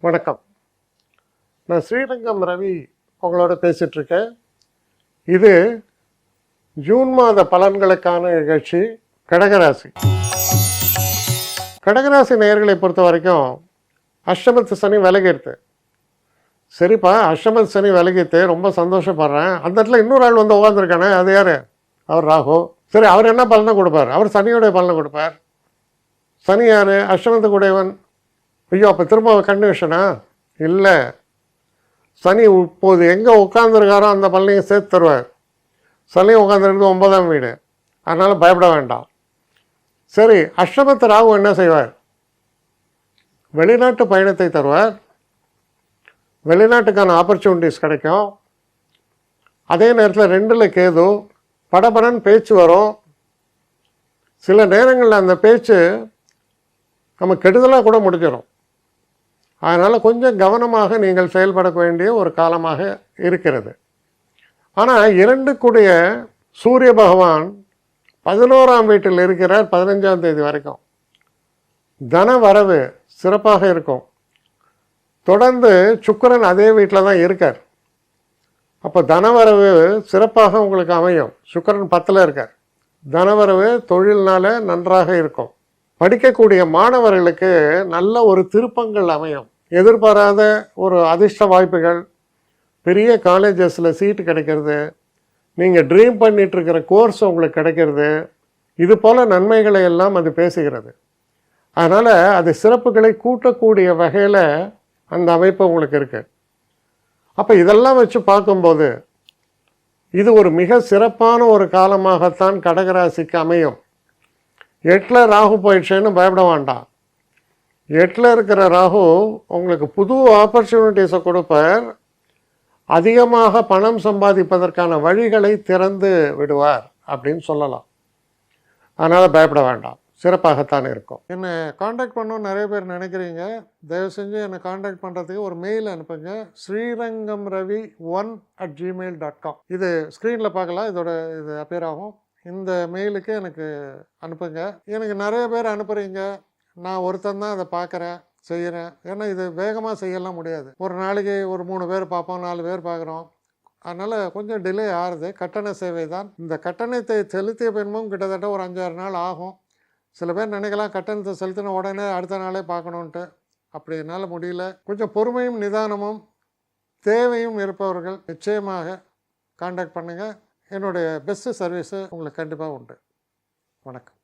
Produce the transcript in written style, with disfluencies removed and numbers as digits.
வணக்கம். நான் ஸ்ரீரங்கம் ரவி உங்களோட பேசிகிட்ருக்கேன். இது ஜூன் மாத பலன்களுக்கான நிகழ்ச்சி. கடகராசி நேயர்களை பொறுத்த வரைக்கும் அஷ்டமத்து சனி விலகிடுது. சரிப்பா, அஷ்டமத்து சனி விலகிட்டு ரொம்ப சந்தோஷப்படுறேன். அந்த இடத்துல இன்னொரு ஆள் வந்து உட்காந்துருக்கானே, அது யார்? அவர் ராகு. சரி, அவர் என்ன பலனை கொடுப்பார்? அவர் சனியோடைய பலனை கொடுப்பார். சனி யார்? அஷ்டமத்து கூடையவன். ஐயோ, அப்போ திரும்ப கன்ஃபியூஷனா? இல்லை, சனி இப்போது எங்கே உட்காந்துருக்காரோ அந்த பலனையும் சேர்த்து தருவார். சனி உட்காந்துருக்கிறது 9ஆம் வீடு, அதனால் பயப்பட வேண்டாம். சரி, அஷ்டமத்து ராகு என்ன செய்வார்? வெளிநாட்டு பயணத்தை தருவார். வெளிநாட்டுக்கான ஆப்பர்ச்சுனிட்டிஸ் கிடைக்கும். அதே நேரத்தில் 2ல் கேது, படபடன்னு பேச்சு வரும். சில நேரங்களில் அந்த பேச்சு நம்ம கெடுதலாக கூட முடிஞ்சிடும். அதனால் கொஞ்சம் கவனமாக நீங்கள் செயல்பட வேண்டிய ஒரு காலமாக இருக்கிறது. ஆனால் 2 சூரிய பகவான் 11ஆம் வீட்டில் இருக்கிறார் 15ஆம் தேதி வரைக்கும். தன வரவு சிறப்பாக இருக்கும். தொடர்ந்து சுக்கிரன் அதே வீட்டில் தான் இருக்கார். அப்போ தனவரவு சிறப்பாக உங்களுக்கு அமையும். சுக்கிரன் 10ல் இருக்கார். தனவரவு தொழில்னால நன்றாக இருக்கும். படிக்கக்கூடிய மாணவர்களுக்கு நல்ல ஒரு திருப்பங்கள் அமையும். எதிர்பாராத ஒரு அதிர்ஷ்ட வாய்ப்புகள், பெரிய காலேஜஸில் சீட்டு கிடைக்கிறது, நீங்கள் ட்ரீம் பண்ணிகிட்ருக்கிற கோர்ஸ் உங்களுக்கு கிடைக்கிறது, இது போல் நன்மைகளை எல்லாம் அது பேசுகிறது. அதனால் அது சிறப்புகளை கூட்டக்கூடிய வகையில் அந்த அமைப்பு உங்களுக்கு இருக்குது. அப்போ இதெல்லாம் வச்சு பார்க்கும்போது இது ஒரு மிக சிறப்பான ஒரு காலமாகத்தான் கடகராசிக்கு அமையும். 8ல் ராகு போயிடுச்சேன்னு பயப்பட வேண்டாம். 8ல் இருக்கிற ராகு உங்களுக்கு புது ஆப்பர்ச்சுனிட்டிஸை கொடுப்பார். அதிகமாக பணம் சம்பாதிப்பதற்கான வழிகளை திறந்து விடுவார் அப்படின்னு சொல்லலாம். அதனால் பயப்பட வேண்டாம், சிறப்பாகத்தான் இருக்கும். என்னை காண்டாக்ட் பண்ணணும்னு நிறைய பேர் நினைக்கிறீங்க. தயவு செஞ்சு என்னை காண்டாக்ட் பண்ணுறதுக்கு ஒரு மெயில் அனுப்புங்க. sreerangamravi1@gmail.com. இது ஸ்க்ரீனில் பார்க்கலாம், இது அப்பியர் ஆகும். இந்த மெயிலுக்கு எனக்கு அனுப்புங்க. எனக்கு நிறைய பேர் அனுப்புகிறீங்க, நான் ஒருத்தன் தான் அதை பார்க்குறேன், செய்கிறேன். ஏன்னா இது வேகமாக செய்யலாம் முடியாது. ஒரு நாளைக்கு ஒரு 3 பேர் பார்ப்போம், 4 பேர் பார்க்குறோம். அதனால் கொஞ்சம் டிலே ஆகுது. கட்டண சேவை தான். இந்த கட்டணத்தை செலுத்திய பின்பும் கிட்டத்தட்ட ஒரு 5-6 நாள் ஆகும். சில பேர் நினைக்கலாம் கட்டணத்தை செலுத்தின உடனே அடுத்த நாளே பார்க்கணுன்ட்டு. அப்படி என்னால் முடியல. கொஞ்சம் பொறுமையும் நிதானமும் தேவையும் இருப்பவர்கள் நிச்சயமாக காண்டாக்ட் பண்ணுங்கள். என்னுடைய பெஸ்ட்டு சர்வீஸு உங்களுக்கு கண்டிப்பாக உண்டு. வணக்கம்.